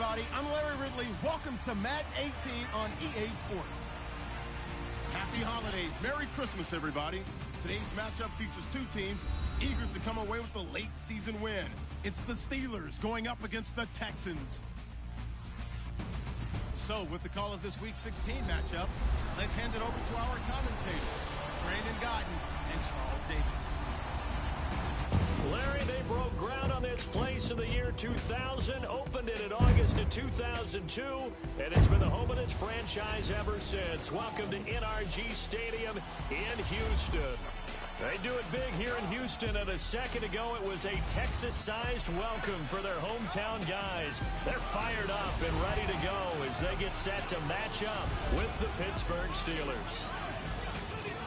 everybody. I'm Larry Ridley. Welcome to Madden 18 on EA Sports. Happy holidays. Merry Christmas, everybody. Today's matchup features two teams eager to come away with a late season win. It's the Steelers going up against the Texans. So, with the call of this Week 16 matchup, let's hand it over to our commentators, Brandon Godden and Charles Davis. Larry, they broke ground on this place in the year 2000, opened it in August of 2002, and it's been the home of this franchise ever since. Welcome to NRG Stadium in Houston. They do it big here in Houston, and a second ago it was a Texas-sized welcome for their hometown guys. They're fired up and ready to go as they get set to match up with the Pittsburgh Steelers.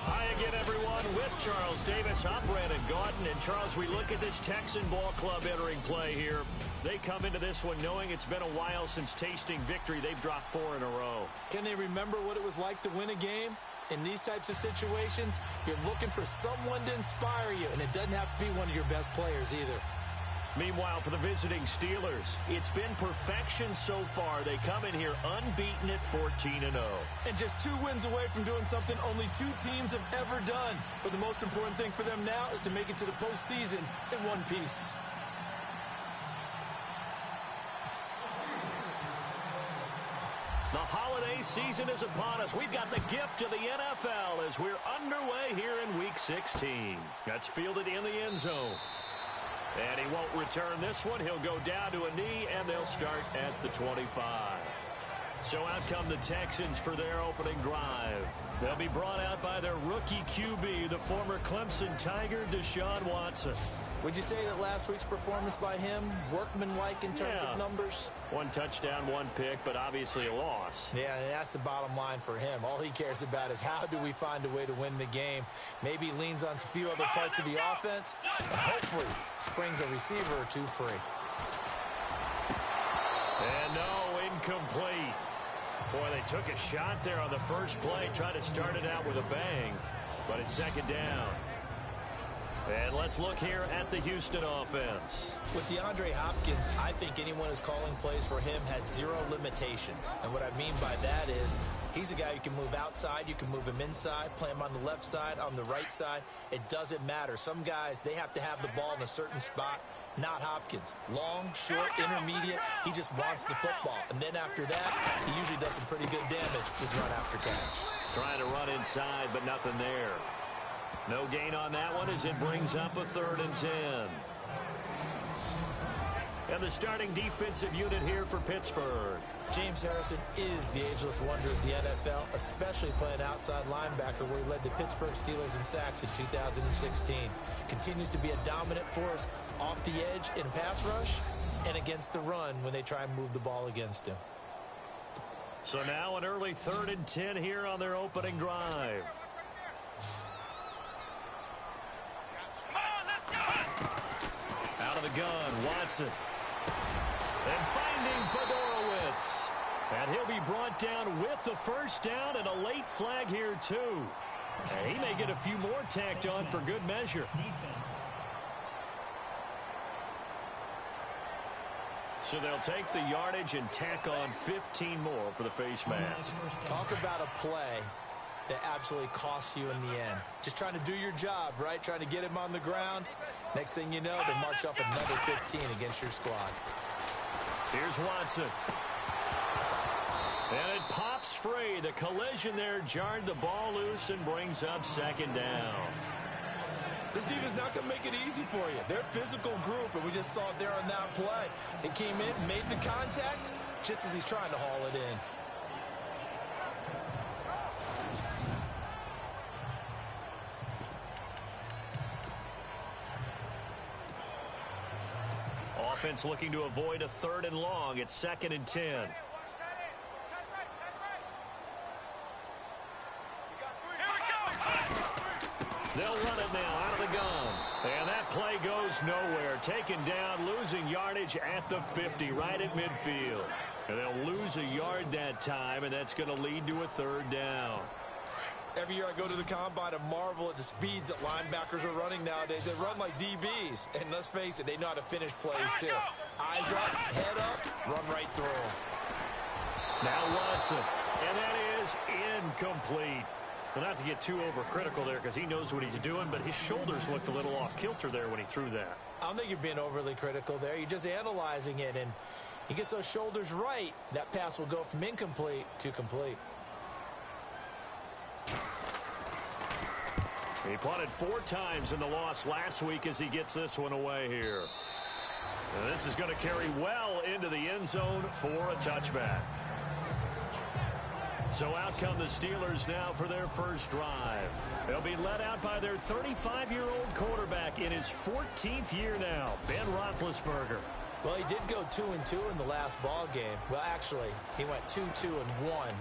Hi again, everyone, with Charles Davis. I'm Brandon Gaudin. And, Charles, we look at this Texan ball club entering play here. They come into this one knowing it's been a while since tasting victory. They've dropped 4 in a row. Can they remember what it was like to win a game? In these types of situations, you're looking for someone to inspire you, and it doesn't have to be one of your best players either. Meanwhile, for the visiting Steelers, it's been perfection so far. They come in here unbeaten at 14-0. And just 2 wins away from doing something only 2 teams have ever done. But the most important thing for them now is to make it to the postseason in one piece. The holiday season is upon us. We've got the gift of the NFL as we're underway here in Week 16. That's fielded in the end zone. And he won't return this one. He'll go down to a knee, and they'll start at the 25. So out come the Texans for their opening drive. They'll be brought out by their rookie QB, the former Clemson Tiger, Deshaun Watson. Would you say that last week's performance by him, workmanlike in terms of numbers? 1 touchdown, 1 pick, but obviously a loss. Yeah, and that's the bottom line for him. All he cares about is how do we find a way to win the game. Maybe he leans on a few other parts of the offense, and hopefully springs a receiver or 2 free. And no, incomplete. Boy, they took a shot there on the first play, tried to start it out with a bang, but it's second down. And let's look here at the Houston offense. With DeAndre Hopkins, I think anyone who's calling plays for him has 0 limitations. And what I mean by that is he's a guy you can move outside, you can move him inside, play him on the left side, on the right side. It doesn't matter. Some guys, they have to have the ball in a certain spot. Not Hopkins. Long, short, intermediate, he just wants the football. And then after that, he usually does some pretty good damage with run after catch. Trying to run inside, but nothing there. No gain on that one as it brings up a 3rd and 10. And the starting defensive unit here for Pittsburgh. James Harrison is the ageless wonder of the NFL, especially playing outside linebacker where he led the Pittsburgh Steelers in sacks in 2016. Continues to be a dominant force off the edge in pass rush and against the run when they try and move the ball against him. So now an early 3rd and 10 here on their opening drive. Out of the gun, Watson. And finding Fedorowicz. And he'll be brought down with the first down and a late flag here, too. And he may get a few more tacked on for good measure. So they'll take the yardage and tack on 15 more for the face mask. Talk about a play that absolutely costs you in the end. Just trying to do your job, right? Trying to get him on the ground. Next thing you know, they march up another 15 against your squad. Here's Watson. And it pops free. The collision there jarred the ball loose and brings up 2nd down. This defense is not going to make it easy for you. They're a physical group, and we just saw it there on that play. They came in, made the contact, just as he's trying to haul it in. Offense looking to avoid a 3rd and long. It's 2nd and 10. They'll run it now out of the gun. And that play goes nowhere. Taken down, losing yardage at the 50, right at midfield. And they'll lose a yard that time, and that's going to lead to a 3rd down. Every year I go to the combine and marvel at the speeds that linebackers are running nowadays. They run like DBs. And let's face it, they know how to finish plays too. Eyes up, head up, run right through them. Now Watson, and that is incomplete. Well, not to get too overcritical there because he knows what he's doing, but his shoulders looked a little off kilter there when he threw that. I don't think you're being overly critical there. You're just analyzing it, and he gets those shoulders right. That pass will go from incomplete to complete. He punted 4 times in the loss last week as he gets this one away here. And this is going to carry well into the end zone for a touchback. So out come the Steelers now for their first drive. They'll be led out by their 35-year-old quarterback in his 14th year now, Ben Roethlisberger. Well, he did go 2-2 in the last ball game. Well, actually, he went 2-2-1,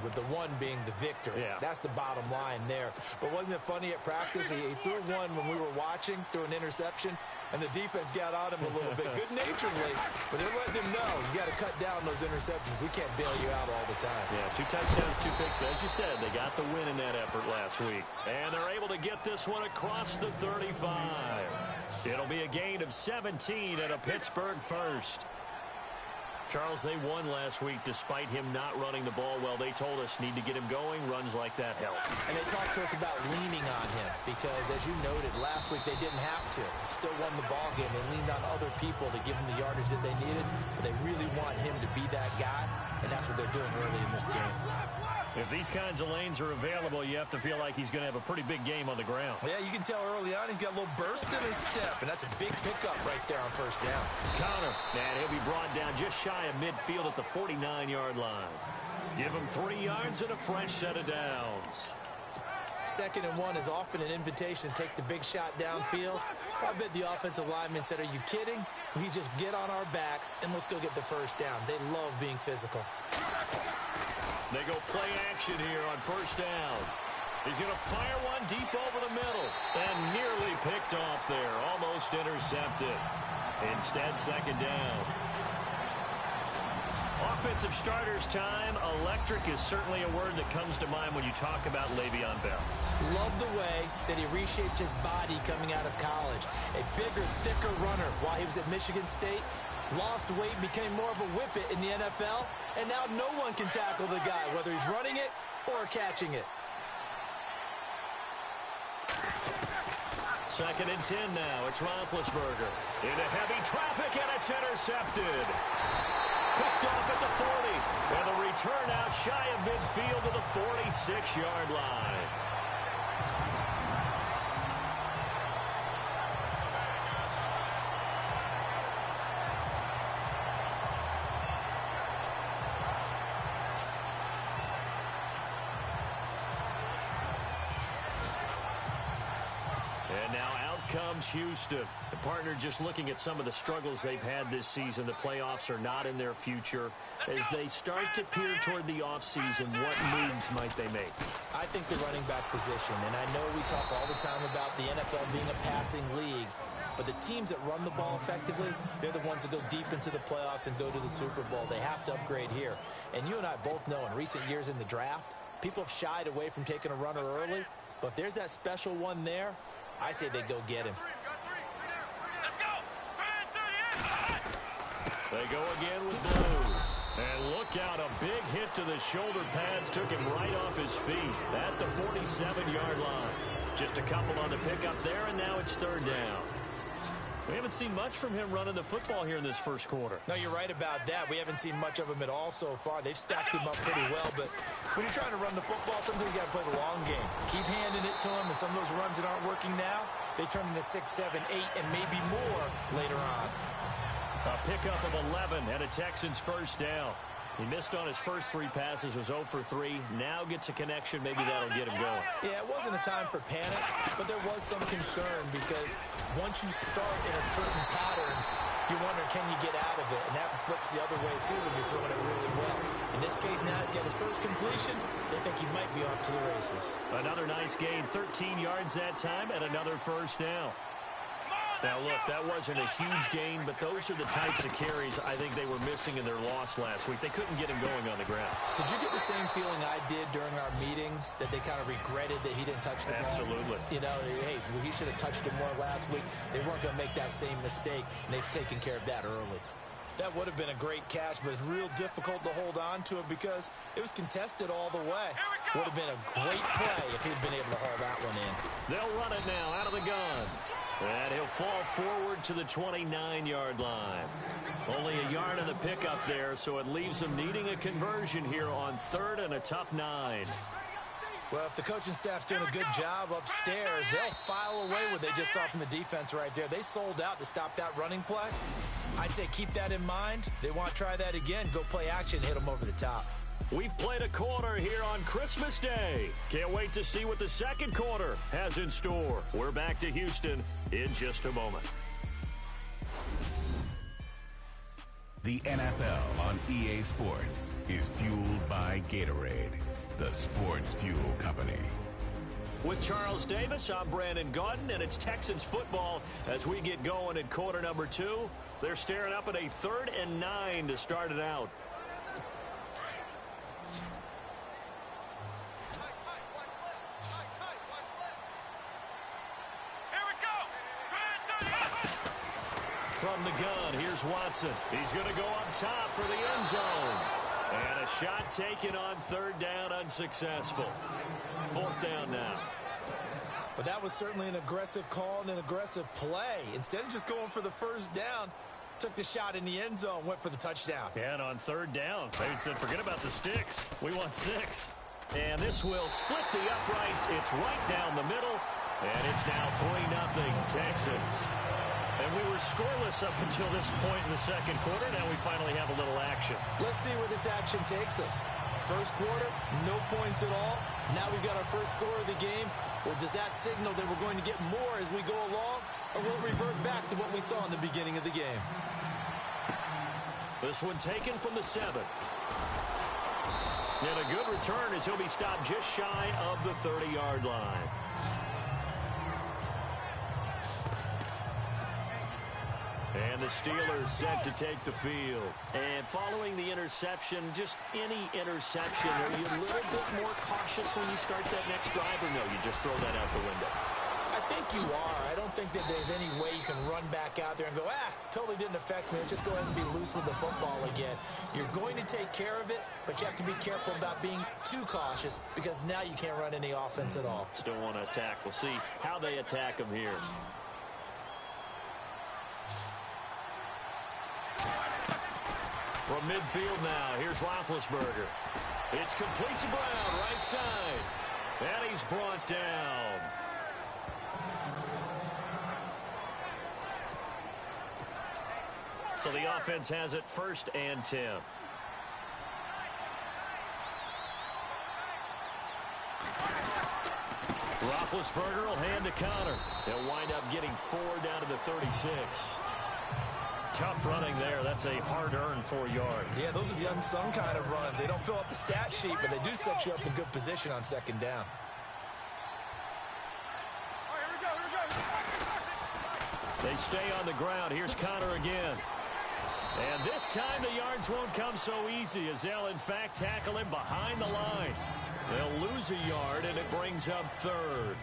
with the 1 being the victor. Yeah. That's the bottom line there. But wasn't it funny at practice? He threw one when we were watching, threw an interception, and the defense got on him a little bit, good-naturedly. But they're letting him know, you got to cut down those interceptions. We can't bail you out all the time. Yeah, 2 touchdowns, 2 picks. But as you said, they got the win in that effort last week. And they're able to get this one across the 35. It'll be a gain of 17 and a Pittsburgh first. Charles, they won last week despite him not running the ball well. They told us need to get him going. Runs like that help. And they talked to us about leaning on him because, as you noted, last week they didn't have to. Still won the ball game. They leaned on other people to give them the yardage that they needed, but they really want him to be that guy, and that's what they're doing early in this game. If these kinds of lanes are available, you have to feel like he's going to have a pretty big game on the ground. Yeah, you can tell early on he's got a little burst in his step, and that's a big pickup right there on first down. Connor, and he'll be brought down just shy of midfield at the 49-yard line. Give him 3 yards and a fresh set of downs. 2nd and 1 is often an invitation to take the big shot downfield. I bet the offensive lineman said, are you kidding? We just get on our backs and let's go get the first down. They love being physical. They go play action here on first down. He's going to fire one deep over the middle and nearly picked off there. Almost intercepted. Instead, 2nd down. Offensive starters time. Electric is certainly a word that comes to mind when you talk about Le'Veon Bell. Love the way that he reshaped his body coming out of college. A bigger, thicker runner while he was at Michigan State. Lost weight, became more of a whippet in the NFL, and now no one can tackle the guy, whether he's running it or catching it. 2nd and 10 now. It's Roethlisberger. Into heavy traffic, and it's intercepted. Picked off at the 40. And the return out shy of midfield to the 46-yard line. And now out comes Houston. The partner just looking at some of the struggles they've had this season. The playoffs are not in their future. As they start to peer toward the offseason, what moves might they make? I think the running back position, and I know we talk all the time about the NFL being a passing league, but the teams that run the ball effectively, they're the ones that go deep into the playoffs and go to the Super Bowl. They have to upgrade here. And you and I both know in recent years in the draft, people have shied away from taking a runner early, but if there's that special one there, I say they go get him. They go again with Blue. And look out, a big hit to the shoulder pads took him right off his feet at the 47-yard line. Just a couple on the pickup there, and now it's 3rd down. We haven't seen much from him running the football here in this first quarter. No, you're right about that. We haven't seen much of him at all so far. They've stacked him up pretty well, but when you're trying to run the football, sometimes you got to play the long game. Keep handing it to him, and some of those runs that aren't working now, they turn into 6, 7, 8, and maybe more later on. A pickup of 11 and a Texans first down. He missed on his first 3 passes, was 0 for 3. Now gets a connection. Maybe that'll get him going. Yeah, it wasn't a time for panic, but there was some concern because once you start in a certain pattern, you wonder, can you get out of it? And that flips the other way, too, when you're throwing it really well. In this case, now he's got his first completion. They think he might be off to the races. Another nice gain, 13 yards that time, and another first down. Now, look, that wasn't a huge gain, but those are the types of carries I think they were missing in their loss last week. They couldn't get him going on the ground. Did you get the same feeling I did during our meetings, that they kind of regretted that he didn't touch the ball? Absolutely. You know, hey, he should have touched it more last week. They weren't going to make that same mistake, and they've taken care of that early. That would have been a great catch, but it's real difficult to hold on to it because it was contested all the way. Would have been a great play if he'd been able to haul that one in. They'll run it now out of the gun. And he'll fall forward to the 29-yard line. Only a yard of the pickup there, so it leaves them needing a conversion here on 3rd and a tough 9. Well, if the coaching staff's doing a good job upstairs, they'll file away what they just saw from the defense right there. They sold out to stop that running play. I'd say keep that in mind. They want to try that again. Go play action, hit them over the top. We've played a quarter here on Christmas Day. Can't wait to see what the second quarter has in store. We're back to Houston in just a moment. The NFL on EA Sports is fueled by Gatorade, the sports fuel company. With Charles Davis, I'm Brandon Gaudin, and it's Texans football as we get going in quarter number 2. They're staring up at a 3rd and 9 to start it out. From the gun, here's Watson. He's going to go up top for the end zone. And a shot taken on 3rd down, unsuccessful. 4th down now. But that was certainly an aggressive call and an aggressive play. Instead of just going for the 1st down, took the shot in the end zone, went for the touchdown. And on 3rd down, they said, forget about the sticks. We want 6. And this will split the uprights. It's right down the middle. And it's now 3-0 Texans. And we were scoreless up until this point in the second quarter. Now we finally have a little action. Let's see where this action takes us. First quarter, no points at all. Now we've got our first score of the game. Well, does that signal that we're going to get more as we go along? Or will it revert back to what we saw in the beginning of the game? This one taken from the 7. And a good return as he'll be stopped just shy of the 30-yard line. And the Steelers set to take the field. And following the interception, just any interception, are you a little bit more cautious when you start that next drive, or no, you just throw that out the window? I think you are. I don't think that there's any way you can run back out there and go, totally didn't affect me. Let's just go ahead and be loose with the football again. You're going to take care of it, but you have to be careful about being too cautious because now you can't run any offense at all. Still want to attack. We'll see how they attack him here. From midfield now, here's Roethlisberger. It's complete to Brown, right side. And he's brought down. So the offense has it 1st and 10. Roethlisberger will hand to counter. They'll wind up getting 4 down to the 36. Tough running there. That's a hard-earned 4 yards. Yeah, those are the unsung kind of runs. They don't fill up the stat sheet, but they do set you up in good position on 2nd down. They stay on the ground. Here's Connor again. And this time the yards won't come so easy as they'll, in fact, tackle him behind the line. They'll lose a yard, and it brings up 3rd.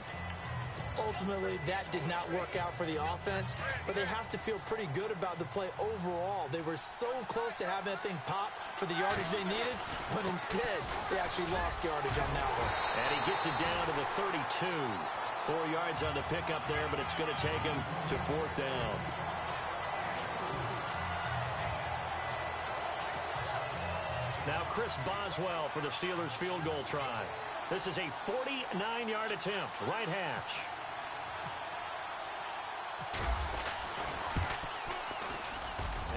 Ultimately, that did not work out for the offense, but they have to feel pretty good about the play overall. They were so close to having that thing pop for the yardage they needed, but instead, they actually lost yardage on that one. And he gets it down to the 32. 4 yards on the pickup there, but it's going to take him to 4th down. Now Chris Boswell for the Steelers field goal try. This is a 49-yard attempt, right hash.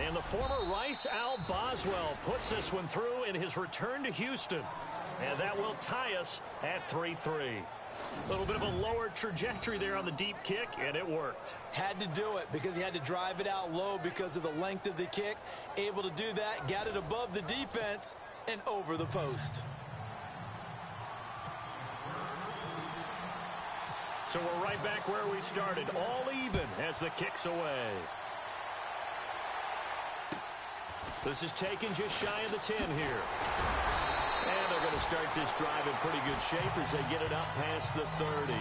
And the former Rice Al Boswell puts this one through in his return to Houston. And that will tie us at 3-3. A little bit of a lower trajectory there on the deep kick, and it worked. Had to do it because he had to drive it out low because of the length of the kick. Able to do that, got it above the defense and over the post. So we're right back where we started, all even as the kick's away. This is taken just shy of the 10 here. And they're going to start this drive in pretty good shape as they get it up past the 30.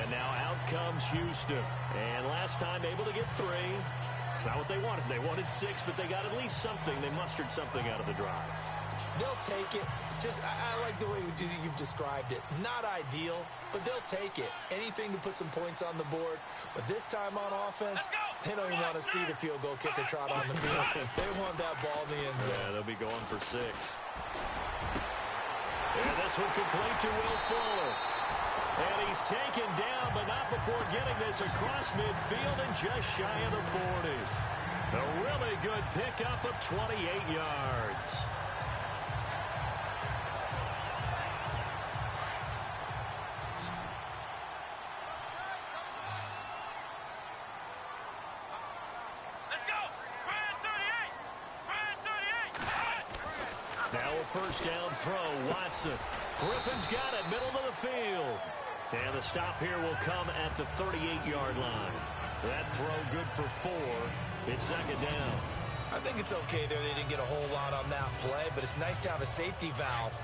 And now out comes Houston. And last time able to get 3. It's not what they wanted. They wanted 6, but they got at least something. They mustered something out of the drive. They'll take it. I like the way you've described it. Not ideal, but they'll take it. Anything to put some points on the board. But this time on offense, they don't even want to see the field goal kicker trot on the field. They want that ball in the end zone. Yeah, they'll be going for 6. And this one complete to Will Fuller. And he's taken down, but not before getting this across midfield and just shy of the 40s. A really good pickup of 28 yards. Now a first down throw, Watson. Griffin's got it, middle of the field. And the stop here will come at the 38-yard line. That throw good for 4. It's second down. I think it's okay there. They didn't get a whole lot on that play, but it's nice to have a safety valve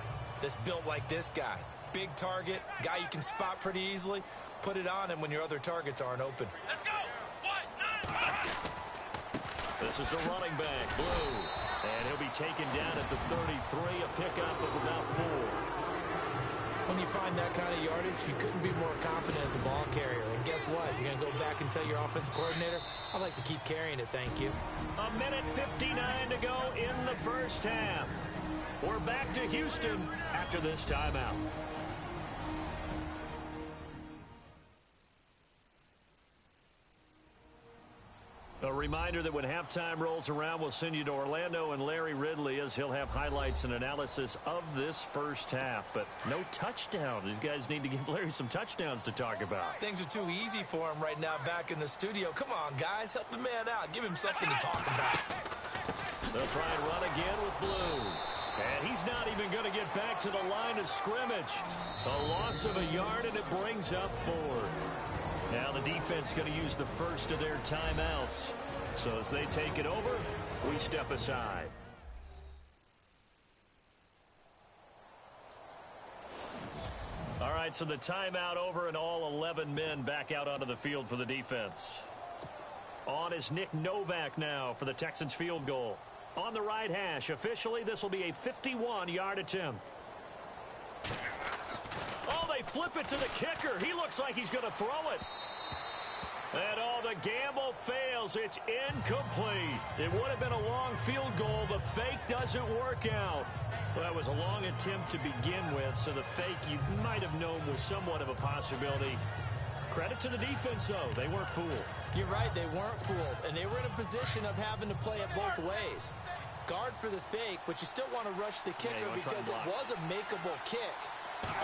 that's built like this guy. Big target, guy you can spot pretty easily. Put it on him when your other targets aren't open. Let's go. This is the running back, Blue. And he'll be taken down at the 33, a pickup of about 4. When you find that kind of yardage, you couldn't be more confident as a ball carrier. And guess what? You're going to go back and tell your offensive coordinator, I'd like to keep carrying it, thank you. A minute 59 to go in the first half. We're back to Houston after this timeout. A reminder that when halftime rolls around, we'll send you to Orlando and Larry Ridley as he'll have highlights and analysis of this first half. But no touchdown. These guys need to give Larry some touchdowns to talk about. Things are too easy for him right now back in the studio. Come on, guys. Help the man out. Give him something to talk about. They'll try and run again with Blue. And he's not even going to get back to the line of scrimmage. A loss of a yard, and it brings up 4th. Now the defense going to use the first of their timeouts. So as they take it over, we step aside. All right, so the timeout over and all 11 men back out onto the field for the defense. On is Nick Novak now for the Texans field goal. On the right hash, officially this will be a 51-yard attempt. Oh, they flip it to the kicker. He looks like he's going to throw it. And the gamble fails. It's incomplete. It would have been a long field goal. The fake doesn't work out. Well, that was a long attempt to begin with, so the fake you might have known was somewhat of a possibility. Credit to the defense, though. They weren't fooled. You're right. They weren't fooled, and they were in a position of having to play it both ways. Guard for the fake, but you still want to rush the kicker because it was a makeable kick.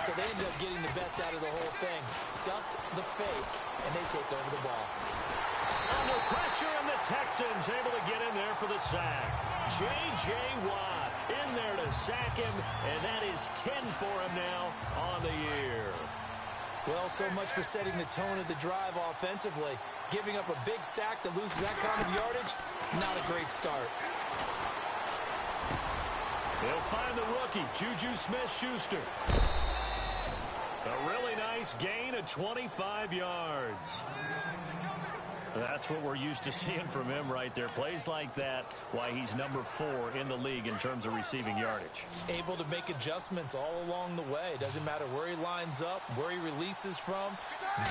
So they ended up getting the best out of the whole thing. Stuffed the fake, and they take over the ball. Under pressure, and the Texans able to get in there for the sack. J.J. Watt in there to sack him, and that is 10 for him now on the year. Well, so much for setting the tone of the drive offensively. Giving up a big sack that loses that kind of yardage, not a great start. They'll find the rookie, Juju Smith-Schuster. A really nice gain of 25 yards. That's what we're used to seeing from him right there. Plays like that, why he's number 4 in the league in terms of receiving yardage. Able to make adjustments all along the way. Doesn't matter where he lines up, where he releases from.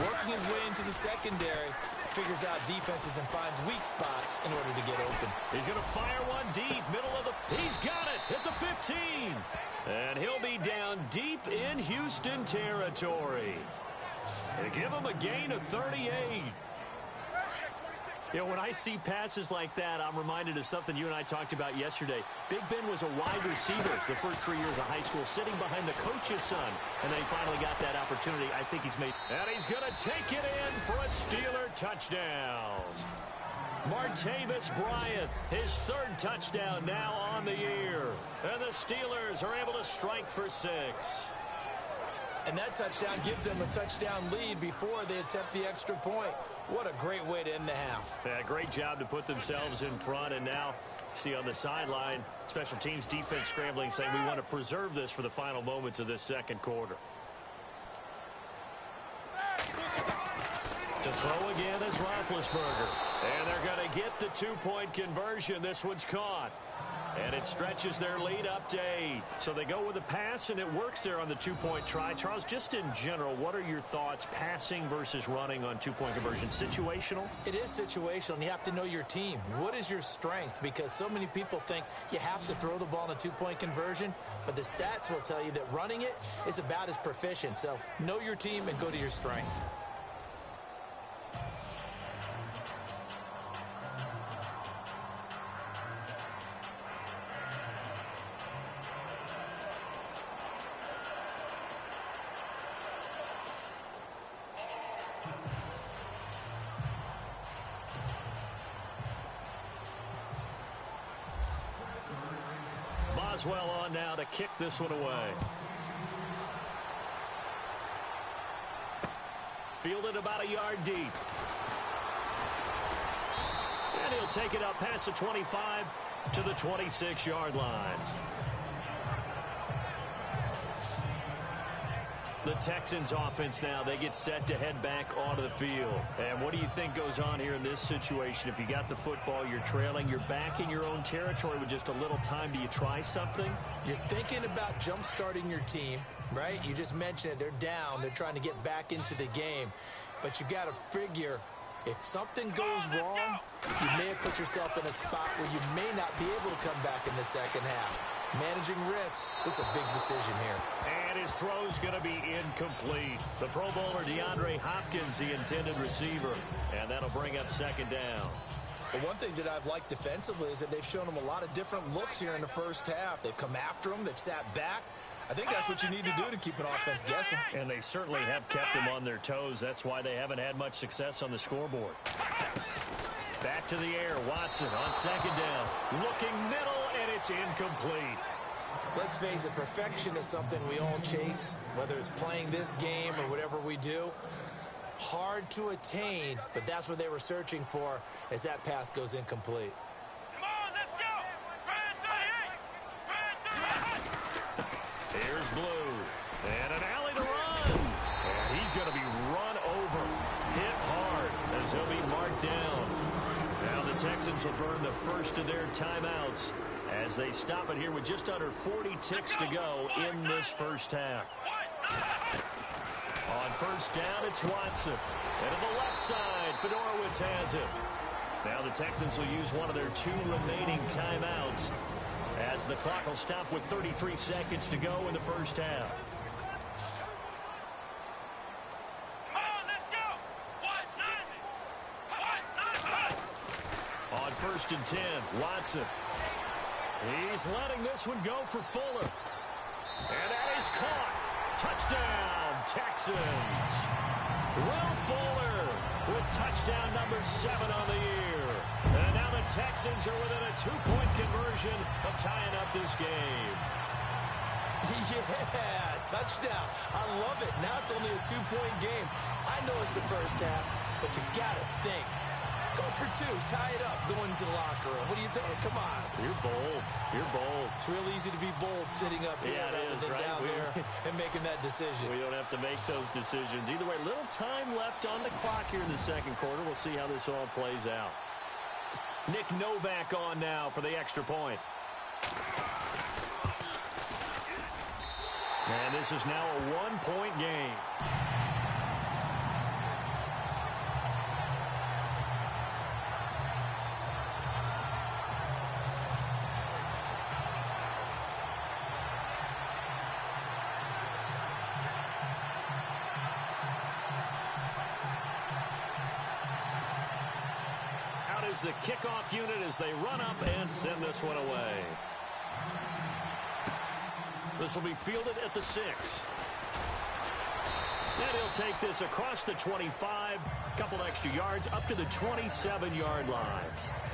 Working his way into the secondary. Figures out defenses and finds weak spots in order to get open. He's going to fire one deep, middle of the... He's got it at the 15. And he'll be down deep in Houston territory. They give him a gain of 38. You know, when I see passes like that, I'm reminded of something you and I talked about yesterday. Big Ben was a wide receiver the first 3 years of high school, sitting behind the coach's son. And then he finally got that opportunity. I think he's made... And he's going to take it in for a Steeler touchdown. Martavis Bryant, his third touchdown now on the year. And the Steelers are able to strike for 6. And that touchdown gives them a touchdown lead before they attempt the extra point. What a great way to end the half. Yeah, great job to put themselves in front. And now, see on the sideline, special teams defense scrambling, saying we want to preserve this for the final moments of this second quarter. To throw again is Roethlisberger. And they're going to get the two-point conversion. This one's caught. And it stretches their lead up to 8. So they go with a pass, and it works there on the two-point try. Charles, just in general, what are your thoughts, passing versus running on two-point conversion? Situational? It is situational, and you have to know your team. What is your strength? Because so many people think you have to throw the ball in a two-point conversion, but the stats will tell you that running it is about as proficient. So know your team and go to your strength. Boswell on now to kick this one away. Fielded about a yard deep. And he'll take it up past the 25 to the 26-yard line. The Texans offense now, they get set to head back onto the field. And what do you think goes on here in this situation? If you got the football, you're trailing, you're back in your own territory with just a little time. Do you try something? You're thinking about jump-starting your team, right? You just mentioned it. They're down. They're trying to get back into the game. But you got to figure, if something goes wrong, you may have put yourself in a spot where you may not be able to come back in the second half. Managing risk is a big decision here. And his throw's going to be incomplete. The Pro Bowler DeAndre Hopkins, the intended receiver. And that'll bring up second down. But one thing that I've liked defensively is that they've shown them a lot of different looks here in the first half. They've come after them. They've sat back. I think that's what you need to do to keep an offense guessing. And they certainly have kept them on their toes. That's why they haven't had much success on the scoreboard. Back to the air. Watson on second down. Looking middle, and it's incomplete. Let's face it, perfection is something we all chase, whether it's playing this game or whatever we do. Hard to attain, but that's what they were searching for as that pass goes incomplete. Come on, let's go! Here's Blue. And an alley to run. And he's going to be run over. Hit hard as he'll be marked down. Now the Texans will burn the first of their timeouts as they stop it here with just under 40 ticks to go in this first half. On first down, it's Watson. And to the left side, Fedorowicz has it. Now the Texans will use one of their 2 remaining timeouts as the clock will stop with 33 seconds to go in the first half. On first and 10, Watson. He's letting this one go for Fuller. And that is caught. Touchdown, Texans. Will Fuller with touchdown number 7 on the year. And now the Texans are within a 2-point conversion of tying up this game. Yeah, touchdown. I love it. Now it's only a 2-point game. I know it's the first half, but you got to think. Go for 2. Tie it up. Go into the locker room. What are you doing? Come on. You're bold. You're bold. It's real easy to be bold sitting up here rather than right? down there and making that decision. We don't have to make those decisions. Either way, little time left on the clock here in the second quarter. We'll see how this all plays out. Nick Novak on now for the extra point. And this is now a 1-point game. Is the kickoff unit as they run up and send this one away. This will be fielded at the 6. And he'll take this across the 25, a couple extra yards, up to the 27-yard line.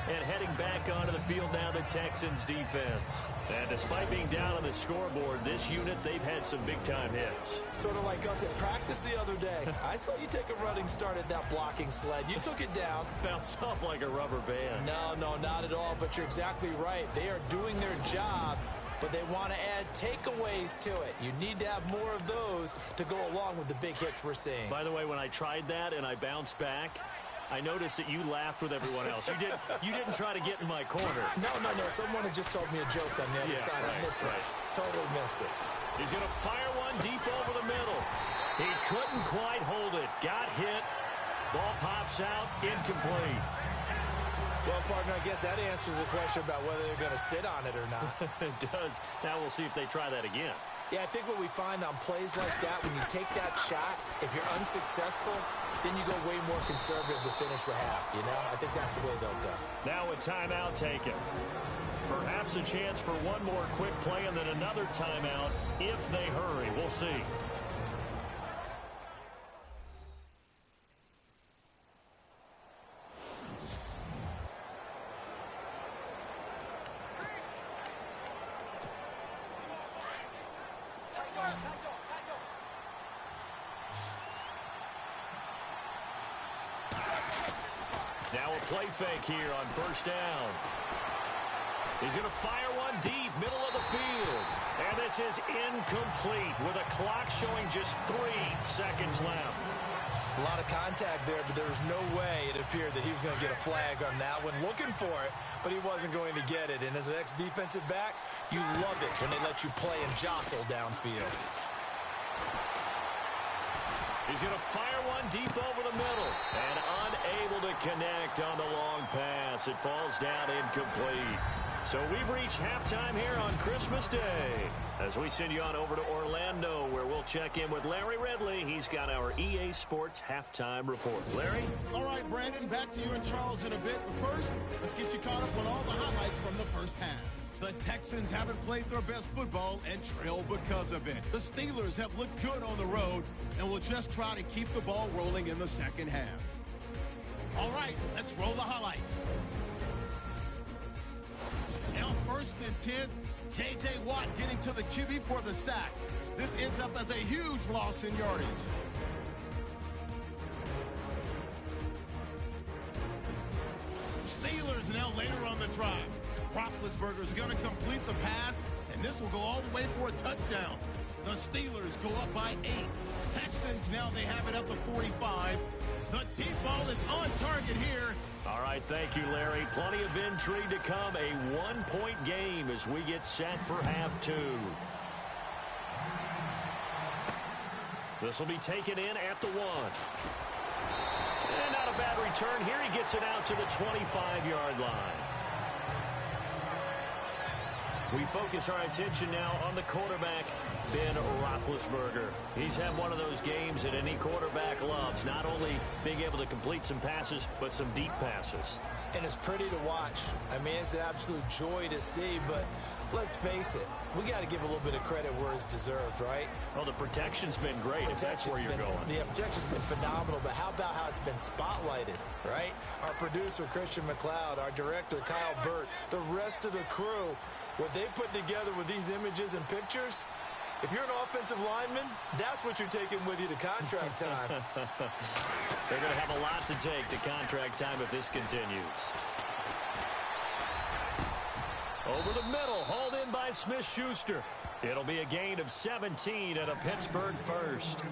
And heading back onto the field now, the Texans defense. And despite being down on the scoreboard, this unit, they've had some big-time hits. Sort of like us at practice the other day. I saw you take a running start at that blocking sled. You took it down. Bounced off like a rubber band. No, not at all. But you're exactly right. They are doing their job, but they want to add takeaways to it. You need to have more of those to go along with the big hits we're seeing. By the way, when I tried that and I bounced back, I noticed that you laughed with everyone else. You didn't try to get in my corner. No. Someone had just told me a joke on the other side. I missed it. Totally missed it. He's going to fire one deep over the middle. He couldn't quite hold it. Got hit. Ball pops out. Incomplete. Well, partner, I guess that answers the question about whether they're going to sit on it or not. It does. Now we'll see if they try that again. Yeah, I think what we find on plays like that, when you take that shot, if you're unsuccessful, then you go way more conservative to finish the half, you know? I think that's the way they'll go. Now a timeout taken. Perhaps a chance for one more quick play and then another timeout if they hurry. We'll see. Now a play fake here on first down. He's going to fire one deep, middle of the field. And this is incomplete with a clock showing just 3 seconds left. A lot of contact there, but there was no way it appeared that he was going to get a flag on that one. Looking for it, but he wasn't going to get it. And as an ex-defensive back, you love it when they let you play and jostle downfield. He's going to fire one deep over the middle. And unable to connect on the long pass. It falls down incomplete. So we've reached halftime here on Christmas Day. As we send you on over to Orlando, where we'll check in with Larry Ridley. He's got our EA Sports halftime report. Larry? All right, Brandon, back to you and Charles in a bit. But first, let's get you caught up on all the highlights from the first half. The Texans haven't played their best football and trail because of it. The Steelers have looked good on the road and will just try to keep the ball rolling in the second half. All right, let's roll the highlights. Now first and 10, J.J. Watt getting to the QB for the sack. This ends up as a huge loss in yardage. Steelers now later on the drive. Roethlisberger's going to complete the pass, and this will go all the way for a touchdown. The Steelers go up by 8. Texans now they have it at the 45. The deep ball is on target here. All right, thank you, Larry. Plenty of intrigue to come. A one-point game as we get set for half 2. This will be taken in at the 1. And not a bad return here. He gets it out to the 25-yard line. We focus our attention now on the quarterback, Ben Roethlisberger. He's had one of those games that any quarterback loves, not only being able to complete some passes, but some deep passes. And it's pretty to watch. I mean, it's an absolute joy to see, but let's face it, we got to give a little bit of credit where it's deserved, right? Well, the protection's been great, if that's where you're going. The protection's been phenomenal, but how about how it's been spotlighted, right? Our producer, Christian McLeod, our director, Kyle Burt, the rest of the crew, what they put together with these images and pictures, if you're an offensive lineman, that's what you're taking with you to contract time. They're going to have a lot to take to contract time if this continues. Over the middle, hauled in by Smith-Schuster. It'll be a gain of 17 and a Pittsburgh first.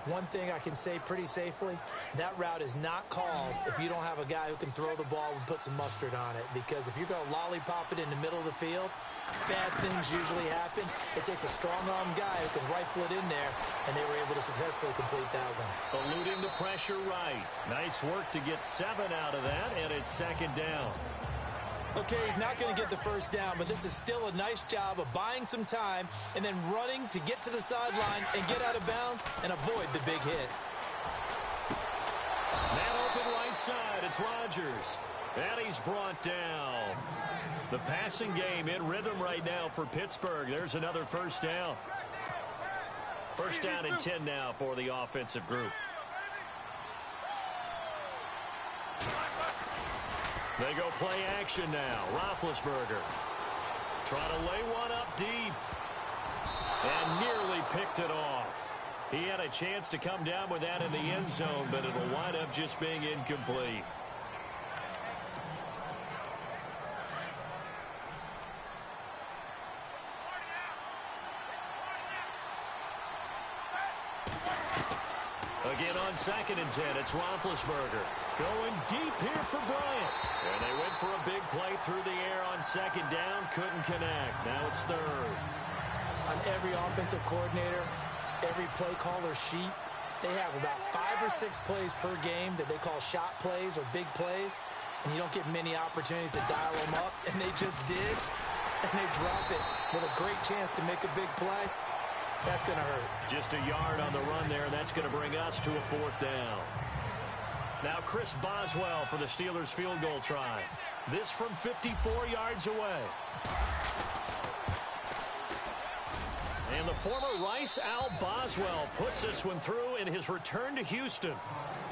One thing I can say pretty safely, that route is not called if you don't have a guy who can throw the ball and put some mustard on it. Because if you're going to lollipop it in the middle of the field, bad things usually happen. It takes a strong-arm guy who can rifle it in there, and they were able to successfully complete that one. Eluding the pressure right. Nice work to get 7 out of that, and it's second down. Okay, he's not going to get the first down, but this is still a nice job of buying some time and then running to get to the sideline and get out of bounds and avoid the big hit. Man open right side, it's Rodgers. And he's brought down. The passing game in rhythm right now for Pittsburgh. There's another first down. First down and 10 now for the offensive group. They go play action now. Roethlisberger trying to lay one up deep and nearly picked it off. He had a chance to come down with that in the end zone, but it'll wind up just being incomplete. Again on 2nd and 10, it's Roethlisberger going deep here for Bryant. And they went for a big play through the air on 2nd down, couldn't connect. Now it's 3rd. On every offensive coordinator, every play caller sheet, they have about 5 or 6 plays per game that they call shot plays or big plays, and you don't get many opportunities to dial them up, and they just did, and they dropped it with a great chance to make a big play. That's going to hurt. Just a yard on the run there, and that's going to bring us to a 4th down. Now Chris Boswell for the Steelers field goal try. This from 54 yards away. And the former Rice Al Boswell puts this one through in his return to Houston.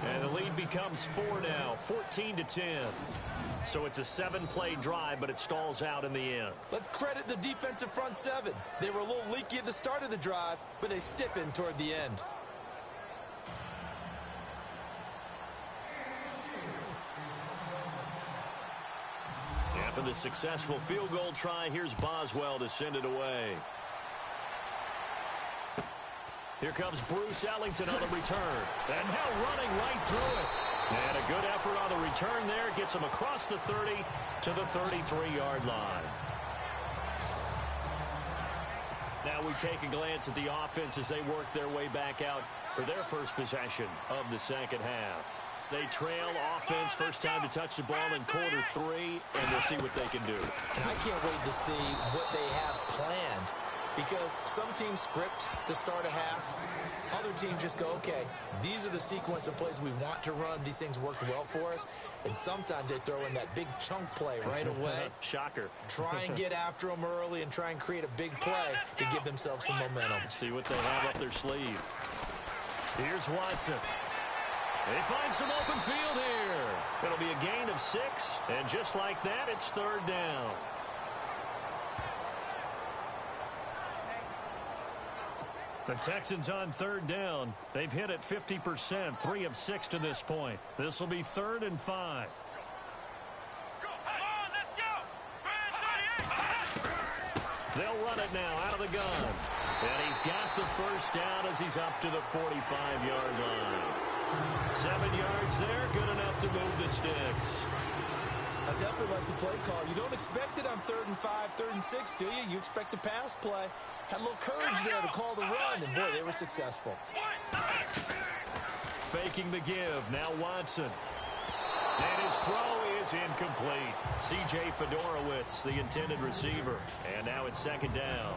And the lead becomes 4 now, 14-10. So it's a 7-play drive, but it stalls out in the end. Let's credit the defensive front 7. They were a little leaky at the start of the drive, but they stiffened toward the end. After the successful field goal try, here's Boswell to send it away. Here comes Bruce Ellington on the return. And now running right through it. And a good effort on the return there. Gets him across the 30 to the 33-yard line. Now we take a glance at the offense as they work their way back out for their first possession of the second half. They trail offense, first time to touch the ball in quarter 3, and we'll see what they can do. And I can't wait to see what they have planned. Because some teams script to start a half. Other teams just go, okay, these are the sequence of plays we want to run. These things worked well for us. And sometimes they throw in that big chunk play right away. Shocker. Try and get after them early and try and create a big play to give themselves some momentum. See what they have up their sleeve. Here's Watson. They find some open field here. It'll be a gain of 6. And just like that, it's 3rd down. The Texans on 3rd down. They've hit it 50%, 3 of 6 to this point. This will be 3rd and 5. They'll run it now out of the gun. And he's got the first down as he's up to the 45-yard line. 7 yards there, good enough to move the sticks. I definitely like the play call. You don't expect it on 3rd and 5, 3rd and 6, do you? You expect a pass play. Had a little courage there to call the run, and boy, they were successful. Faking the give, now Watson. And his throw is incomplete. C.J. Fedorowicz, the intended receiver. And now it's 2nd down.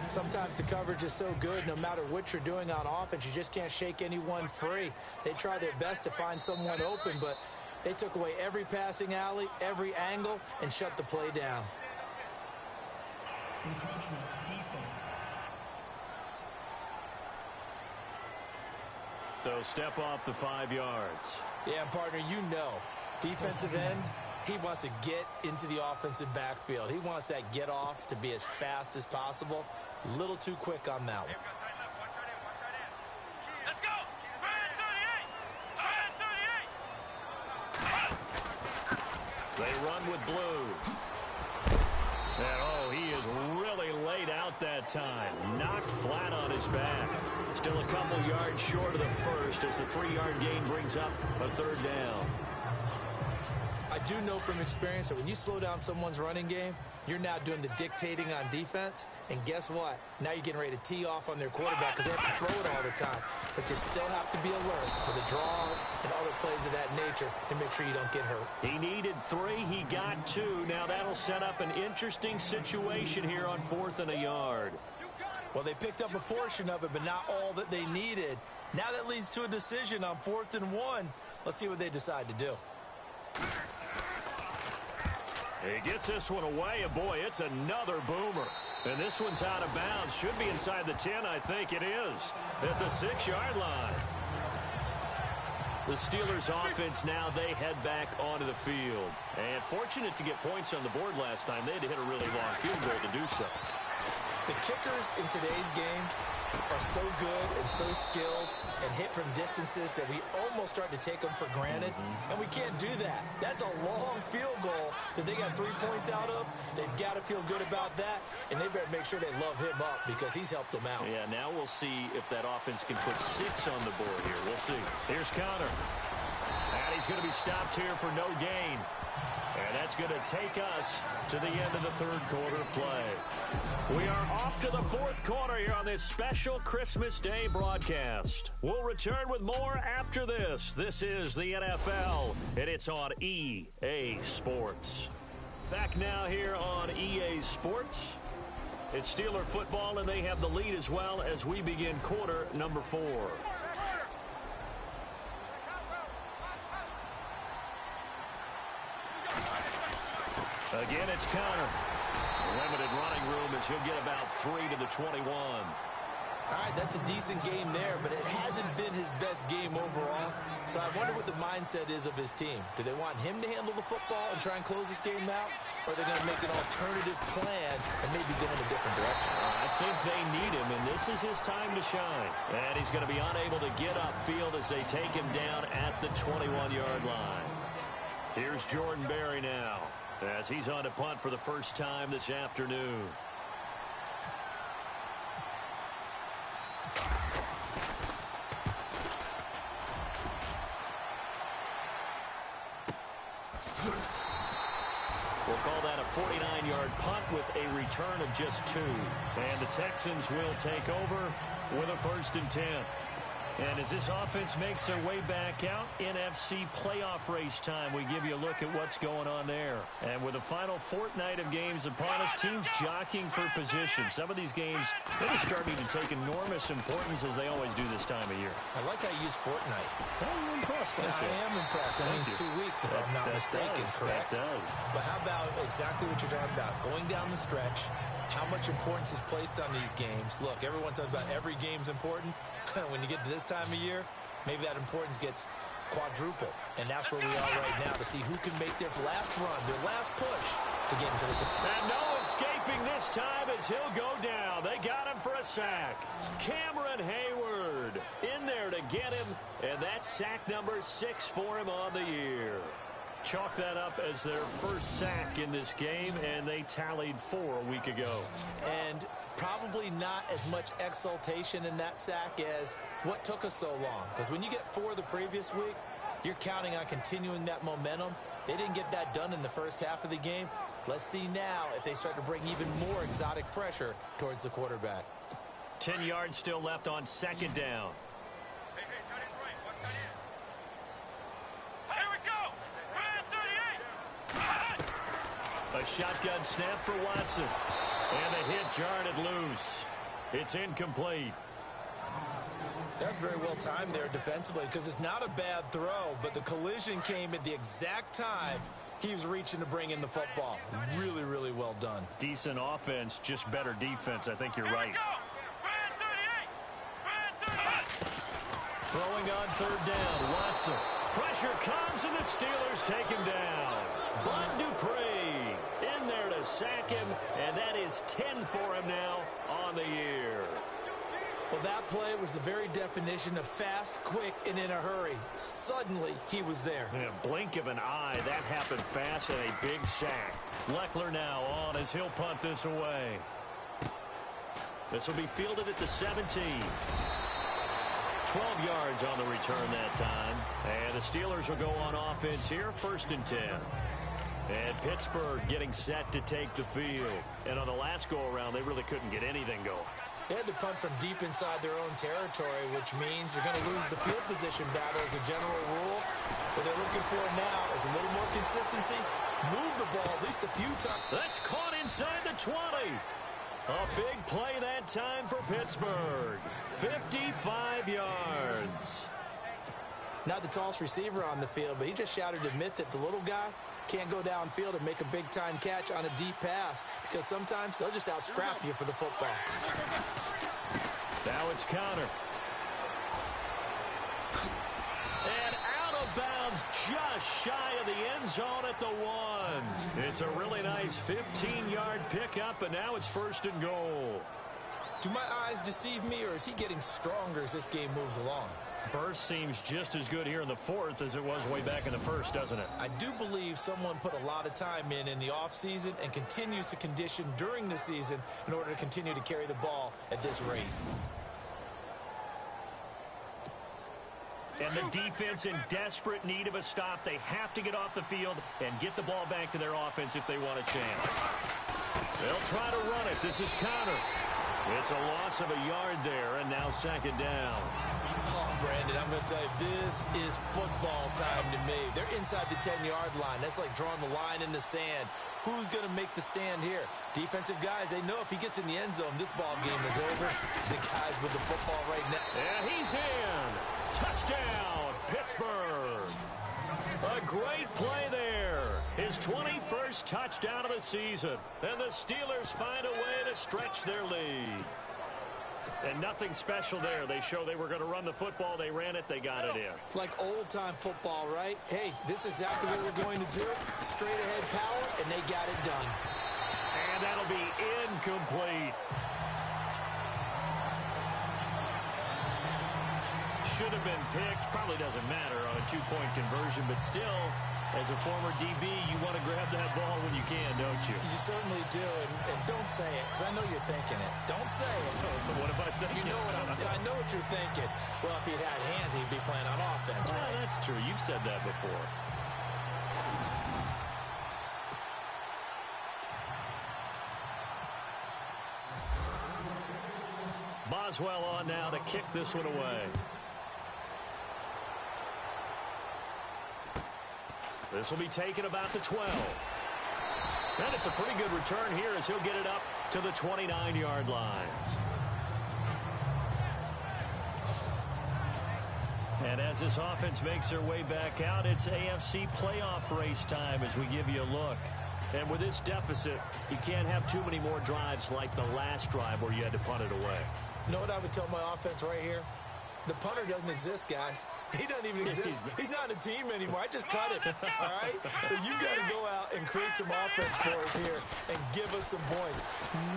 Sometimes the coverage is so good, no matter what you're doing on offense, you just can't shake anyone free. They try their best to find someone open, but they took away every passing alley, every angle, and shut the play down. Encroachment, defense. So step off the 5 yards. Yeah, partner, you know, defensive end, he wants to get into the offensive backfield. He wants that get off to be as fast as possible. A little too quick on that one. Let's go! They run with blue. And, oh, he is really laid out that time. Knocked flat on his back. Still a couple yards short of the first as the 3-yard gain brings up a 3rd down. I do know from experience that when you slow down someone's running game, you're now doing the dictating on defense. And guess what? Now you're getting ready to tee off on their quarterback because they have to throw it all the time. But you still have to be alert for the draws and other plays of that nature to make sure you don't get hurt. He needed 3. He got 2. Now that'll set up an interesting situation here on 4th and a yard. Well, they picked up a portion of it, but not all that they needed. Now that leads to a decision on 4th and 1. Let's see what they decide to do. He gets this one away, and boy, it's another boomer. And this one's out of bounds. Should be inside the 10, I think it is. At the 6-yard line. The Steelers offense now, they head back onto the field. And fortunate to get points on the board last time. They had to hit a really long field goal to do so. The kickers in today's game are so good and so skilled and hit from distances that we almost start to take them for granted. And we can't do that. That's a long field goal that they got 3 points out of. They've got to feel good about that, and they better make sure they love him up because he's helped them out. Yeah, now we'll see if that offense can put 6 on the board here. We'll see. Here's Connor. And he's going to be stopped here for no gain. And that's going to take us to the end of the third quarter play. We are off to the fourth quarter here on this special Christmas Day broadcast. We'll return with more after this. This is the NFL, and it's on EA Sports. Back now here on EA Sports. It's Steeler football, and they have the lead as well as we begin quarter number 4. Again, it's Connor. Limited running room as he'll get about 3 to the 21. All right, that's a decent game there, but it hasn't been his best game overall. So I wonder what the mindset is of his team. Do they want him to handle the football and try and close this game out? Or are they going to make an alternative plan and maybe go in a different direction? I think they need him, and this is his time to shine. And he's going to be unable to get upfield as they take him down at the 21-yard line. Here's Jordan Berry now, as he's on to punt for the first time this afternoon. We'll call that a 49-yard punt with a return of just 2. And the Texans will take over with a 1st and 10. And as this offense makes their way back out, NFC playoff race time, we give you a look at what's going on there. And with the final fortnight of games upon us, teams jockeying for position. Some of these games, they're starting to take enormous importance as they always do this time of year. I like how you use fortnight. Well, you're impressed, don't you? I am impressed. That means 2 weeks, if I'm not mistaken, correct? That does. But how about exactly what you're talking about? Going down the stretch, how much importance is placed on these games. Look, everyone talks about every game's important. When you get to this time of year, maybe that importance gets quadruple. And that's where we are right now to see who can make their last run, their last push to get into the... And no escaping this time as he'll go down. They got him for a sack. Cameron Hayward in there to get him. And that's sack number 6 for him on the year. Chalk that up as their first sack in this game, and they tallied 4 a week ago. And probably not as much exultation in that sack as what took us so long. Because when you get 4 the previous week, you're counting on continuing that momentum. They didn't get that done in the first half of the game. Let's see now if they start to bring even more exotic pressure towards the quarterback. 10 yards still left on 2nd down. A shotgun snap for Watson. And the hit jarred it loose. It's incomplete. That's very well timed there defensively because it's not a bad throw, but the collision came at the exact time he was reaching to bring in the football. Really, really well done. Decent offense, just better defense. I think you're right. Throwing on 3rd down, Watson. Pressure comes and the Steelers take him down. Bud Dupree in there to sack him, and that is 10 for him now on the year. Well, that play was the very definition of fast, quick, and in a hurry. Suddenly, he was there. In a blink of an eye, that happened fast and a big sack. Leckler now on as he'll punt this away. This will be fielded at the 17. 12 yards on the return that time. And the Steelers will go on offense here, 1st and 10. And Pittsburgh getting set to take the field. And on the last go-around, they really couldn't get anything going. They had to punt from deep inside their own territory, which means you're going to lose the field position battle as a general rule. What they're looking for now is a little more consistency. Move the ball at least a few times. That's caught inside the 20. A big play that time for Pittsburgh. 55 yards. Not the tallest receiver on the field, but he just shouted to admit that the little guy can't go downfield and make a big-time catch on a deep pass because sometimes they'll just out-scrap you for the football. Now it's Connor. And out of bounds, just shy of the end zone at the 1. It's a really nice 15-yard pickup, and now it's 1st and goal. Do my eyes deceive me, or is he getting stronger as this game moves along? Burst seems just as good here in the 4th as it was way back in the 1st, doesn't it? I do believe someone put a lot of time in the offseason and continues to condition during the season in order to continue to carry the ball at this rate. And the defense in desperate need of a stop. They have to get off the field and get the ball back to their offense if they want a chance. They'll try to run it. This is Connor. It's a loss of a yard there, and now 2nd down. Oh, Brandon, I'm going to tell you, this is football time to me. They're inside the 10-yard line. That's like drawing the line in the sand. Who's going to make the stand here? Defensive guys, they know if he gets in the end zone, this ball game is over. The guys with the football right now. Yeah, he's in. Touchdown, Pittsburgh. A great play there. His 21st touchdown of the season. And the Steelers find a way to stretch their lead. And nothing special there. They show they were going to run the football. They ran it. They got it in. Like old-time football, right? Hey, this is exactly what we're going to do. Straight-ahead power, and they got it done. And that'll be incomplete. Should have been picked. Probably doesn't matter on a 2-point conversion, but still, as a former DB, you want to grab that ball when you can, don't you? You certainly do, and don't say it, because I know you're thinking it. Don't say it. What am I thinking? You know I know what you're thinking. Well, if he'd had hands, he'd be playing on offense, right? Well, that's true. You've said that before. Boswell on now to kick this one away. This will be taken about the 12. And it's a pretty good return here as he'll get it up to the 29-yard line. And as this offense makes their way back out, it's AFC playoff race time as we give you a look. And with this deficit, you can't have too many more drives like the last drive where you had to punt it away. You know what I would tell my offense right here? The punter doesn't exist, guys. He doesn't even exist. He's not a team anymore. I just cut him, all right? So you've got to go out and create some offense for us here and give us some points.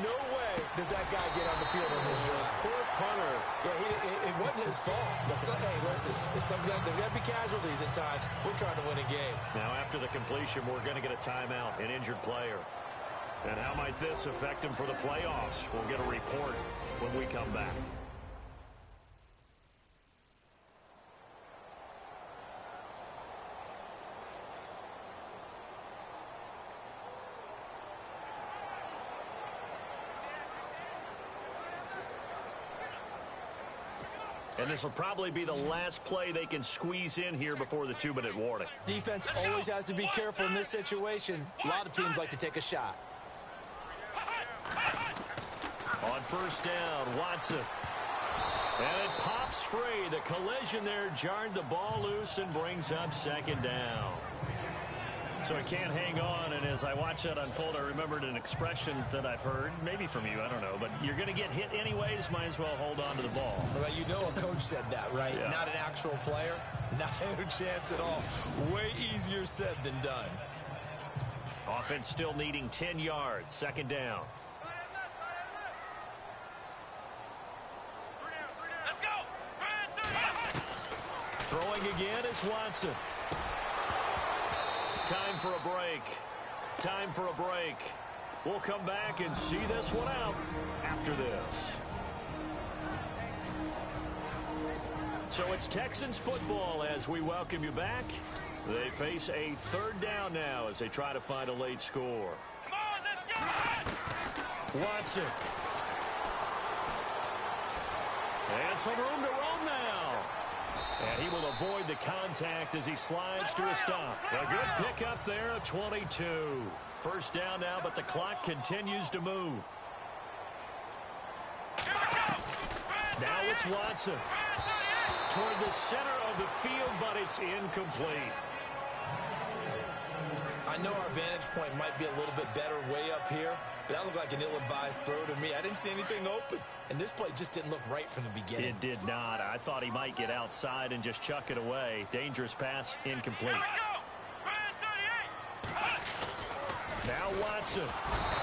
No way does that guy get on the field on this drive. Poor punter. Yeah, it wasn't his fault. But hey, listen, there's got to be casualties at times. We're trying to win a game. Now, after the completion, we're going to get a timeout, an injured player. And how might this affect him for the playoffs? We'll get a report when we come back. And this will probably be the last play they can squeeze in here before the 2-minute warning. Defense always has to be careful in this situation. A lot of teams like to take a shot. On 1st down, Watson. And it pops free. The collision there jarred the ball loose and brings up 2nd down. So it can't hang on, and as I watch that unfold, I remembered an expression that I've heard, maybe from you, I don't know, but you're going to get hit anyways, might as well hold on to the ball. Well, you know a coach said that, right? Yeah. Not an actual player. Not a chance at all. Way easier said than done. Offense still needing 10 yards, 2nd down. Throwing again is Watson. Time for a break. Time for a break. We'll come back and see this one out after this. So it's Texans football as we welcome you back. They face a 3rd down now as they try to find a late score. Come on, let's go! Watson. And some room to roam now. And he will avoid the contact as he slides to a stop. A good pickup there at 22. 1st down now, but the clock continues to move. Now it's Watson. Toward the center of the field, but it's incomplete. I know our vantage point might be a little bit better way up here, but that looked like an ill-advised throw to me. I didn't see anything open, and this play just didn't look right from the beginning. It did not. I thought he might get outside and just chuck it away. Dangerous pass, incomplete. Now Watson.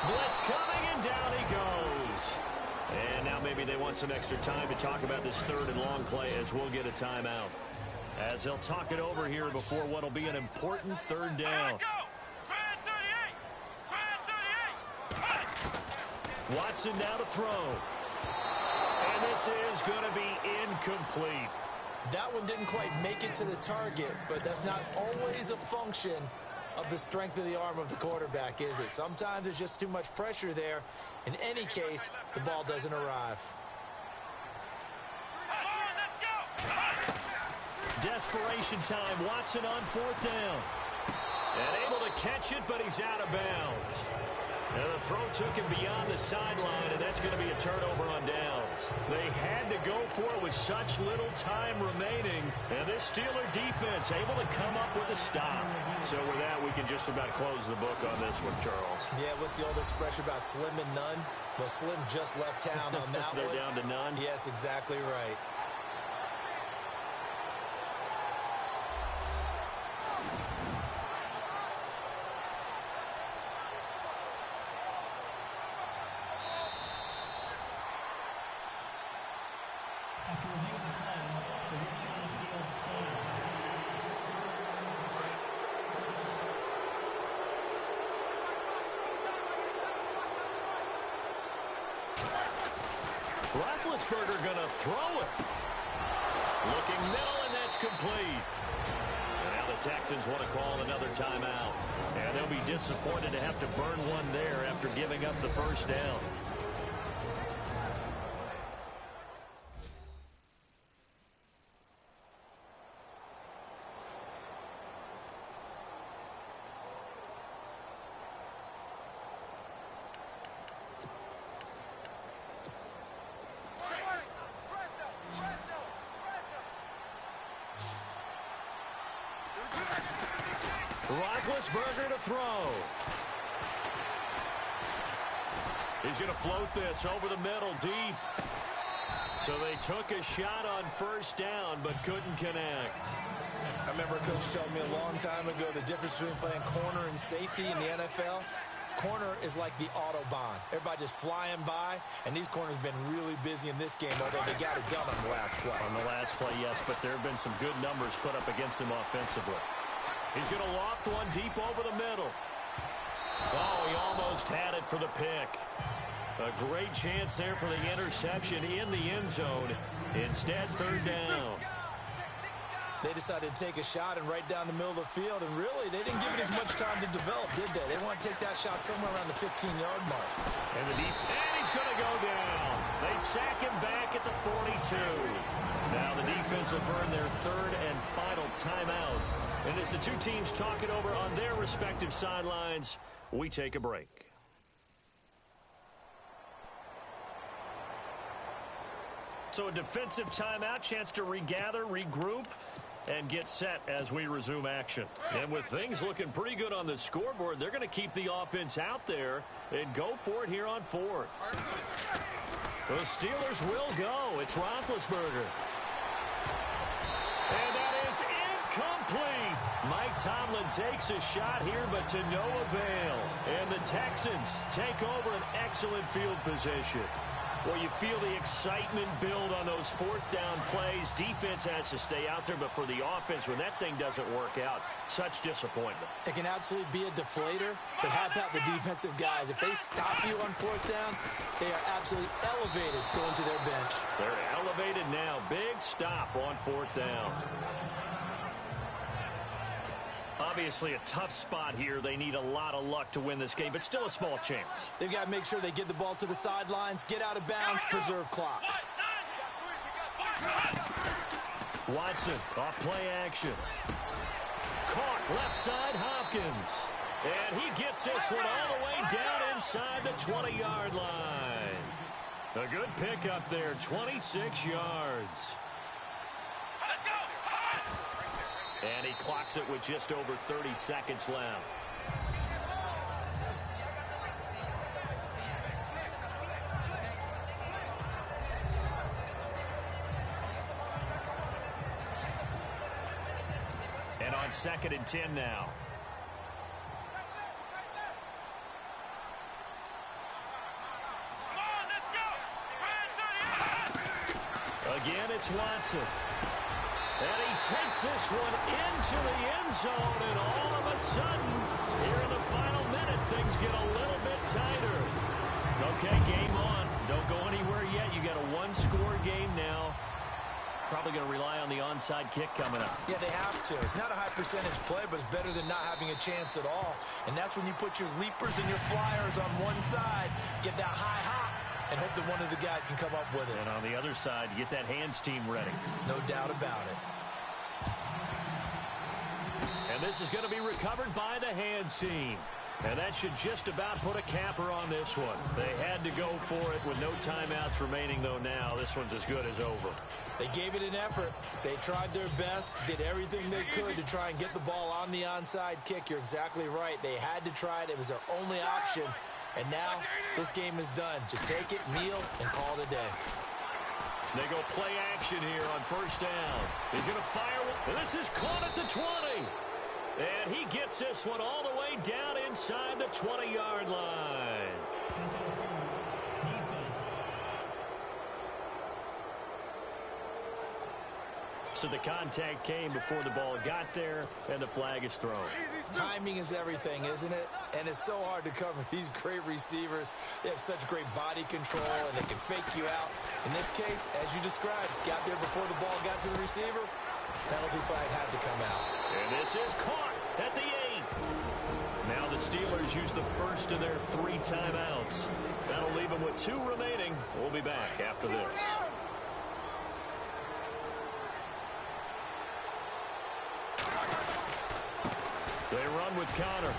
Blitz coming, and down he goes. And now maybe they want some extra time to talk about this third and long play as we'll get a timeout. As they'll talk it over here before what will be an important third down. Watson now to throw. And this is going to be incomplete. That one didn't quite make it to the target, but that's not always a function of the strength of the arm of the quarterback, is it? Sometimes there's just too much pressure there. In any case, the ball doesn't arrive. Desperation time. Watson on fourth down. And able to catch it, but he's out of bounds. And the throw took him beyond the sideline, and that's going to be a turnover on downs. They had to go for it with such little time remaining. And this Steeler defense able to come up with a stop. So with that, we can just about close the book on this one, Charles. Yeah, what's the old expression about slim and none? Well, Slim just left town on that They're one. down to none? Yes, exactly right. After review of the play, the rookie on the field stands. Roethlisberger going to throw it. Looking middle, and that's complete. And now the Texans want to call another timeout. And they'll be disappointed to have to burn one there after giving up the first down. Roethlisberger to throw. He's going to float this over the middle deep. So they took a shot on first down but couldn't connect. I remember a coach telling me a long time ago the difference between playing corner and safety in the NFL. Corner is like the Autobahn. Everybody just flying by, and these corners have been really busy in this game, although they got it done on the last play. On the last play, yes, but there have been some good numbers put up against him offensively. He's going to loft one deep over the middle. Oh, he almost had it for the pick. A great chance there for the interception in the end zone. Instead, third down. They decided to take a shot and right down the middle of the field, and really, they didn't give it as much time to develop, did they? They want to take that shot somewhere around the 15-yard mark. And he's going to go down. They sack him back at the 42. Now the defense will burn their third and final timeout. And as the two teams talk it over on their respective sidelines, we take a break. So a defensive timeout, chance to regather, regroup, and get set as we resume action. And with things looking pretty good on the scoreboard, they're going to keep the offense out there and go for it here on fourth. The Steelers will go. It's Roethlisberger. And that is incomplete. Mike Tomlin takes a shot here, but to no avail. And the Texans take over an excellent field position. Well, you feel the excitement build on those fourth down plays. Defense has to stay out there, but for the offense, when that thing doesn't work out, such disappointment. It can absolutely be a deflator, but how about the defensive guys? If they stop you on fourth down, they are absolutely elevated going to their bench. They're elevated now. Big stop on fourth down. Obviously a tough spot here. They need a lot of luck to win this game, but still a small chance. They've got to make sure they get the ball to the sidelines, get out of bounds, preserve clock. Watson off play action. Caught left side Hopkins. And he gets this one all the way down inside the 20-yard line. A good pickup there, 26 yards. And he clocks it with just over 30 seconds left. And on 2nd and 10 now. Again, it's Watson. And he takes this one into the end zone, and all of a sudden, here in the final minute, things get a little bit tighter. Okay, game on. Don't go anywhere yet. You got a one-score game now. Probably going to rely on the onside kick coming up. Yeah, they have to. It's not a high percentage play, but it's better than not having a chance at all. And that's when you put your leapers and your flyers on one side, get that high hop, and hope that one of the guys can come up with it. And on the other side, get that hands team ready. No doubt about it. And this is going to be recovered by the hands team. And that should just about put a capper on this one. They had to go for it with no timeouts remaining, though now. This one's as good as over. They gave it an effort. They tried their best, did everything they could to try and get the ball on the onside kick. You're exactly right. They had to try it. It was their only option. And now this game is done. Just take it, kneel, and call it a day. They go play action here on 1st down. He's going to fire. And this is caught at the 20. And he gets this one all the way down inside the 20-yard line. Pass interference. Defense. So the contact came before the ball got there, and the flag is thrown. Timing is everything, isn't it? And it's so hard to cover these great receivers. They have such great body control, and they can fake you out. In this case, as you described, got there before the ball got to the receiver. Penalty flag had to come out. And this is caught at the 8. Now the Steelers use the first of their 3 timeouts. That'll leave them with 2 remaining. We'll be back after this. They run with Connor.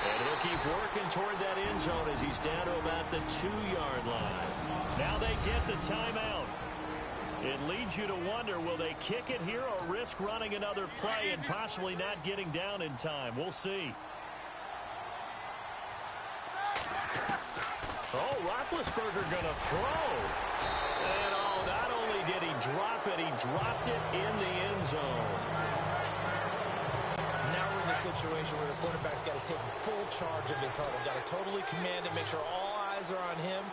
And he'll keep working toward that end zone as he's down to about the 2-yard line. Now they get the timeout. It leads you to wonder, will they kick it here or risk running another play and possibly not getting down in time? We'll see. Oh, Roethlisberger going to throw. And oh, not only did he drop it, he dropped it in the end zone. Now we're in the situation where the quarterback's got to take full charge of his huddle. Got to totally command it, make sure all eyes are on him.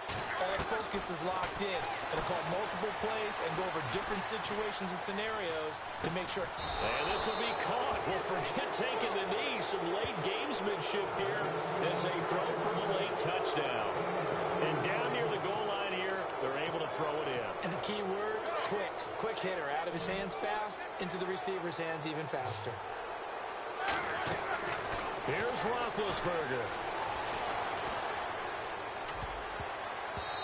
All focus is locked in. Going to call multiple plays and go over different situations and scenarios to make sure. And this will be caught. Well, forget taking the knee. Some late gamesmanship here as they throw for a late touchdown. And down near the goal line here, they're able to throw it in. And the key word, quick. Quick hitter. Out of his hands fast, into the receiver's hands even faster. Here's Roethlisberger.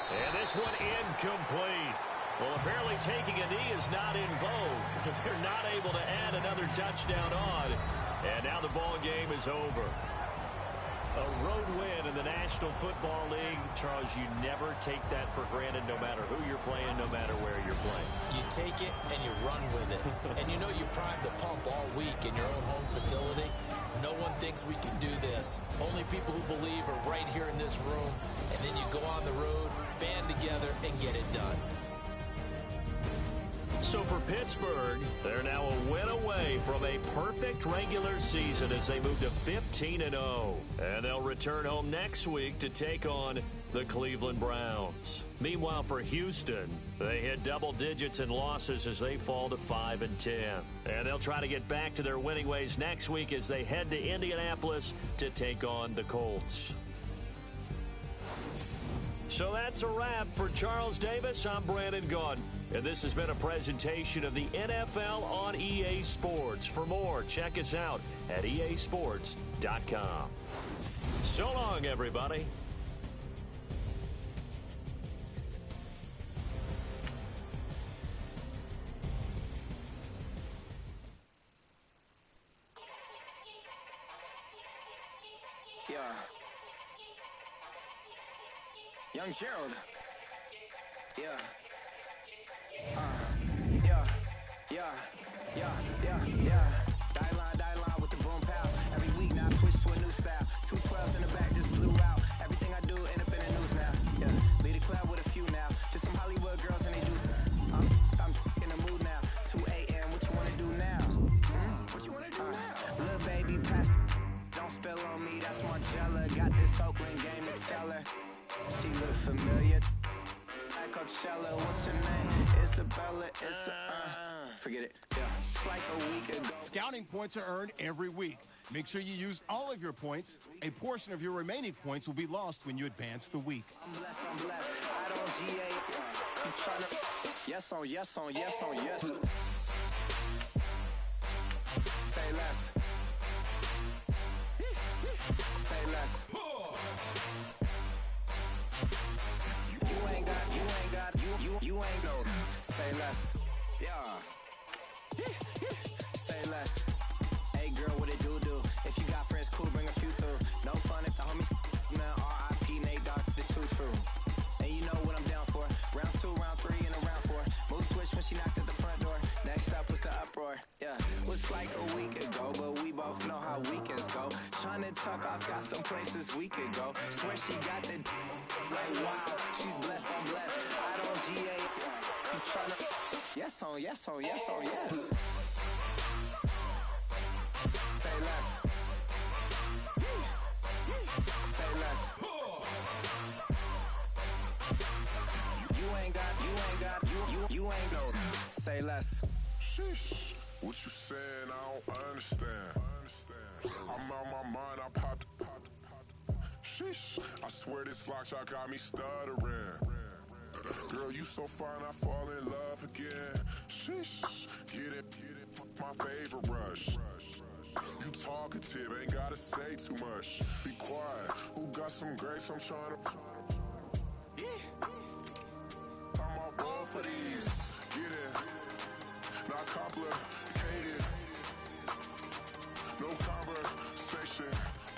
And this one incomplete. Well, apparently taking a knee is not in vogue. They're not able to add another touchdown on. And now the ball game is over. A road win in the National Football League. Charles, you never take that for granted no matter who you're playing, no matter where you're playing. You take it and you run with it. And you know you primed the pump all week in your own home facility. No one thinks we can do this. Only people who believe are right here in this room. And then you go on the road, band together, and get it done. So for Pittsburgh, they're now a win away from a perfect regular season as they move to 15-0. And they'll return home next week to take on the Cleveland Browns. Meanwhile, for Houston, they hit double digits in losses as they fall to 5-10. And they'll try to get back to their winning ways next week as they head to Indianapolis to take on the Colts. So that's a wrap for Charles Davis. I'm Brandon Gaudin. And this has been a presentation of the NFL on EA Sports. For more, check us out at easports.com. So long, everybody. Yeah. Young Gerald. Yeah. Die line with the boom pow. Every week now I switch to a new style. 212s in the back just blew out. Everything I do end up in the news now. Yeah, lead a club with a few now. Just some Hollywood girls and they do. I'm in the mood now. 2 a.m. What you wanna do now? What you wanna do now? maybe pass. Don't spill on me, that's Margella. Got this Oakland game to tell her. She look familiar. Like Coachella, what's her name? Isabella, forget it. Yeah, it's like a week ago. Scouting points are earned every week. Make sure you use all of your points. A portion of your remaining points will be lost when you advance the week. I'm blessed, I don't GA. You tryna, yes on, yes on, yes on, yes. Say less. Say less. You ain't no. Say less. Yeah. Say less. Hey girl, what it do? If you got friends, cool, bring a few through. No fun if the homies, man. R.I.P. Nate Dogg, this too true. And you know what I'm down for. Round 2, round 3, and a round 4. Mood switch when she knocked at the front door. Next up was the uproar. Yeah, was like a week ago, but we both know how weekends go. Tryna tuck off, got some places we could go. Swear she got the like wow, she's blessed, I'm blessed. I don't GA. You tryna yes on, yes on, yes on, yes. Say less. Say less. You ain't no. Say less. Sheesh, what you saying? I don't understand. I'm out my mind, I popped. Sheesh, I swear this lock shot got me stuttering. Girl, you so fine, I fall in love again. Sheesh, get it, my favorite rush. You talkative, ain't gotta say too much. Be quiet, who got some grapes? I'm trying to. I'm all board for these. Get it, not complicated. No conversation,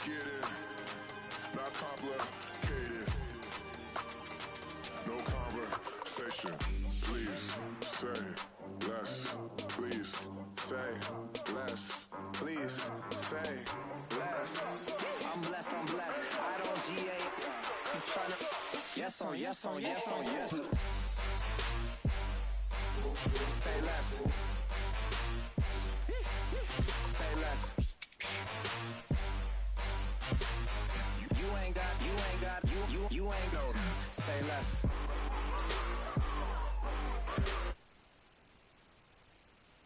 get it, not complicated. No conversation, please say less. Please say less. Please say less. I'm blessed, I don't GA. You tryna yes on, yes on, yes on, yes. Say less. Say less. You ain't no. Say less.